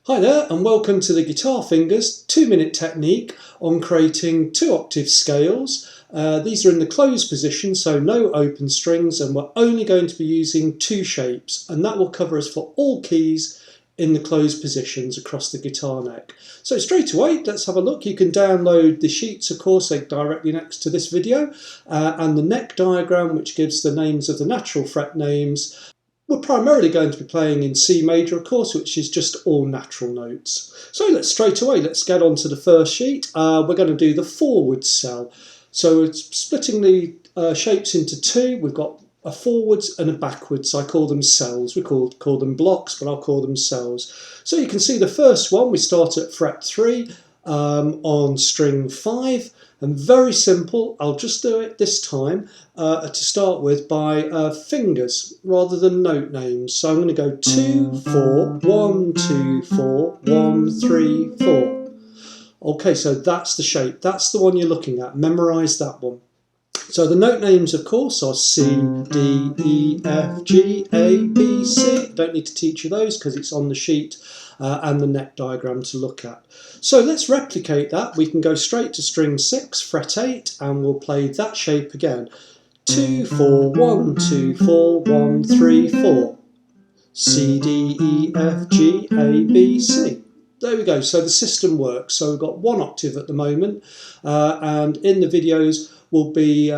Hi there and welcome to the Guitar Fingers 2-minute technique on creating 2 octave scales. These are in the closed position, so no open strings, and we're only going to be using 2 shapes, and that will cover us for all keys in the closed positions across the guitar neck. So straight away, let's have a look. You can download the sheets, of course, they're directly next to this video, and the neck diagram, which gives the names of the natural fret names. We're primarily going to be playing in C major, of course, which is just all natural notes. So let's get on to the first sheet. We're going to do the forward cell. So it's splitting the shapes into 2. We've got a forwards and a backwards. I call them cells. We call them blocks, but I'll call them cells. So you can see the first one, we start at fret 3 on string 5. And very simple, I'll just do it this time to start with by fingers rather than note names. So I'm going to go 2, 4, 1, 2, 4, 1, 3, 4. Okay, so that's the shape. That's the one you're looking at. Memorize that one. So the note names, of course, are C, D, E, F, G, A, B, C. Don't need to teach you those because it's on the sheet and the neck diagram to look at. So let's replicate that. We can go straight to string 6, fret 8, and we'll play that shape again. 2, 4, 1, 2, 4, 1, 3, 4. C, D, E, F, G, A, B, C. There we go. So the system works. So we've got 1 octave at the moment, and in the videos we'll be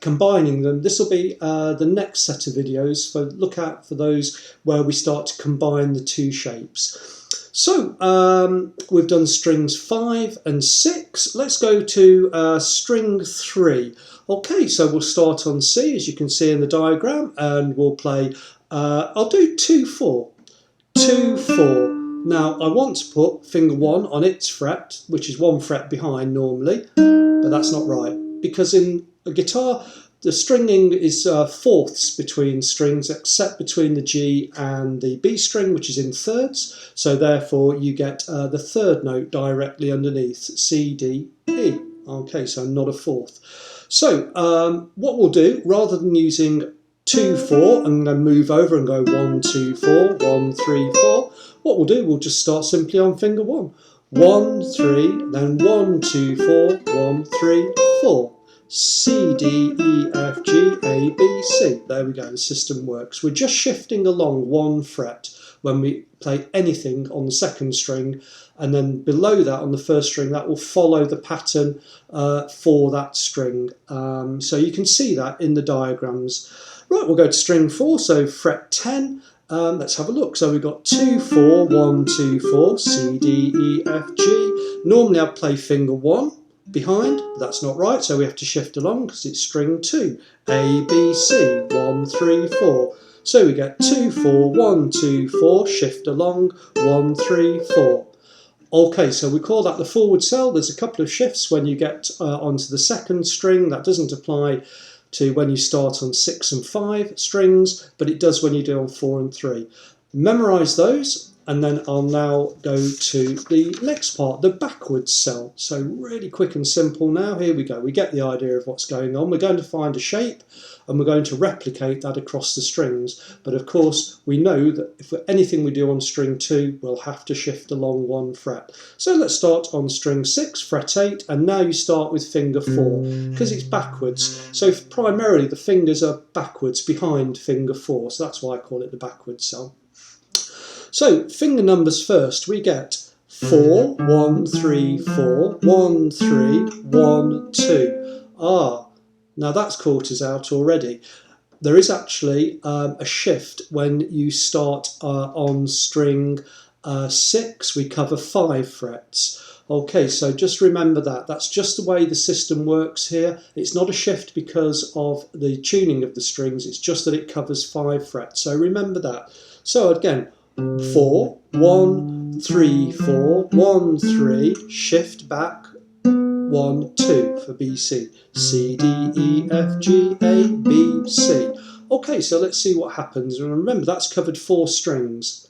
combining them. This will be the next set of videos, so look out for those where we start to combine the 2 shapes. So we've done strings 5 and 6. Let's go to string 3. Okay, so we'll start on C, as you can see in the diagram, and we'll play, I'll do 2, 4. 2, 4. Now I want to put finger 1 on its fret, which is 1 fret behind normally, but that's not right, because in a guitar the stringing is fourths between strings, except between the G and the B string, which is in thirds, so therefore you get the third note directly underneath, C, D, E. Okay, so not a fourth. So what we'll do, rather than using 2, 4, I'm going to move over and go 1, 2, 4, 1, 3, 4. What we'll do, we'll just start simply on finger 1. 1, 3, then 1, 2, 4, 1, 3, 4. C, D, E, F, G, A, B, C. There we go, the system works. We're just shifting along 1 fret when we play anything on the second string, and then below that on the first string that will follow the pattern for that string. So you can see that in the diagrams. Right, we'll go to string 4, so fret 10. Let's have a look. So we've got 2, 4, 1, 2, 4, C, D, E, F, G. Normally I'd play finger 1 behind, but that's not right, so we have to shift along because it's string 2. A, B, C, 1, 3, 4. So we get 2, 4, 1, 2, 4, shift along, 1, 3, 4. Okay, so we call that the forward cell. There's a couple of shifts when you get onto the second string. That doesn't apply to when you start on 6 and 5 strings, but it does when you do on 4 and 3. Memorize those. And then I'll now go to the next part, the backwards cell. So really quick and simple now. Here we go. We get the idea of what's going on. We're going to find a shape and we're going to replicate that across the strings. But of course, we know that if anything we do on string 2, we'll have to shift along 1 fret. So let's start on string 6, fret 8, and now you start with finger 4 because it's backwards. So primarily the fingers are backwards behind finger 4. So that's why I call it the backwards cell. So finger numbers first, we get 4, 1, 3, 4, 1, 3, 1, 2. Now that's caught us out already. There is actually a shift when you start on string 6, we cover 5 frets. Okay, so just remember that. That's just the way the system works here. It's not a shift because of the tuning of the strings, it's just that it covers 5 frets. So remember that. So again, 4, 1, 3, 4, 1, 3, shift back, 1, 2 for B, C. C, D, E, F, G, A, B, C. Okay, so let's see what happens. And remember, that's covered 4 strings.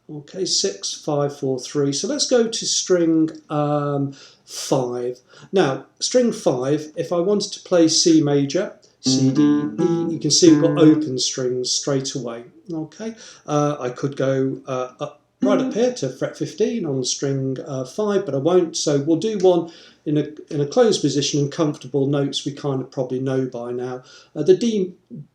Okay, 6, 5, 4, 3. So let's go to string 5. Now, string 5, if I wanted to play C major, C, D, E, you can see we've got open strings straight away. Okay, I could go up right up here to fret 15 on string 5, but I won't, so we'll do one in a closed position and comfortable notes we kind of probably know by now. The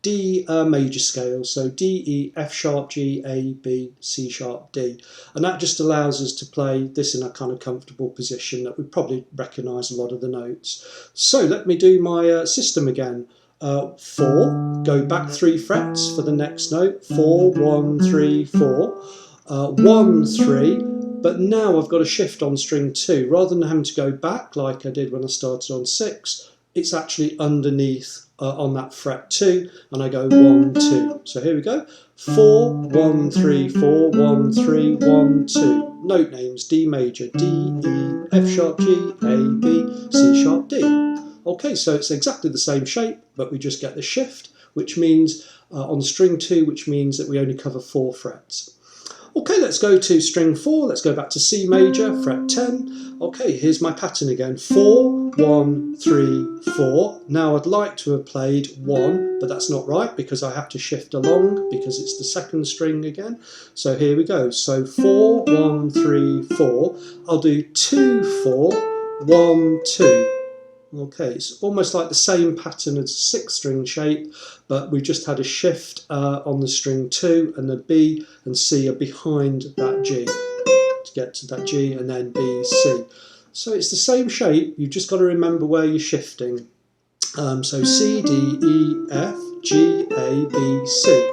D major scale, so D, E, F sharp, G, A, B, C sharp, D. And that just allows us to play this in a kind of comfortable position that we probably recognise a lot of the notes. So let me do my system again. 4, go back 3 frets for the next note, 4, 1, 3, 4, 1, 3, but now I've got a shift on string 2. Rather than having to go back like I did when I started on 6, it's actually underneath on that fret 2, and I go 1, 2. So here we go, 4, 1, 3, 4, 1, 3, 1, 2. Note names, D major, D, E, F sharp, G, A, B, C sharp, D. Okay, so it's exactly the same shape, but we just get the shift, which means on string 2, which means that we only cover 4 frets. Okay, let's go to string 4. Let's go back to C major, fret 10. Okay, here's my pattern again. 4, 1, 3, 4. Now I'd like to have played 1, but that's not right because I have to shift along because it's the second string again. So here we go. So 4, 1, 3, 4. I'll do 2, 4, 1, 2. Okay, it's almost like the same pattern as a 6th string shape, but we just had a shift on the string 2, and the B and C are behind that G to get to that G, and then B, C. So it's the same shape, you've just got to remember where you're shifting. So C, D, E, F, G, A, B, C.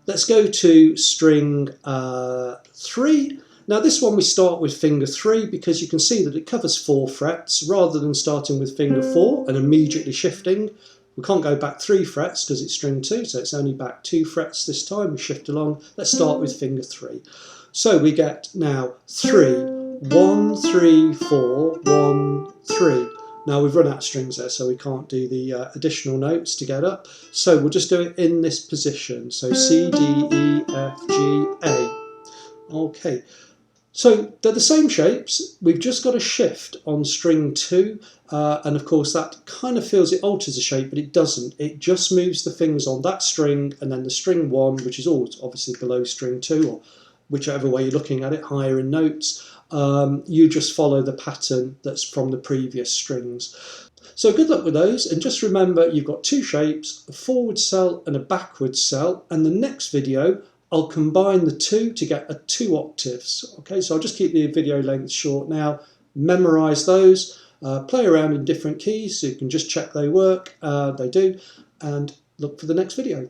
Let's go to string 3. Now this one we start with finger 3 because you can see that it covers 4 frets rather than starting with finger 4 and immediately shifting. We can't go back 3 frets because it's string 2, so it's only back 2 frets this time. We shift along. Let's start with finger 3. So we get now 3, 1, 3, 4, 1, 3. Now we've run out of strings there, so we can't do the additional notes to get up. So we'll just do it in this position. So C, D, E, F, G, A. Okay. So they're the same shapes, we've just got a shift on string 2, and of course that kind of feels it alters the shape, but it doesn't. It just moves the fingers on that string, and then the string 1, which is always obviously below string 2, or whichever way you're looking at it, higher in notes, you just follow the pattern that's from the previous strings. So good luck with those, and just remember you've got 2 shapes, a forward cell and a backward cell, and the next video I'll combine the 2 to get a 2 octaves. Okay, so I'll just keep the video length short now, memorize those, play around in different keys so you can just check they work, they do, and look for the next video.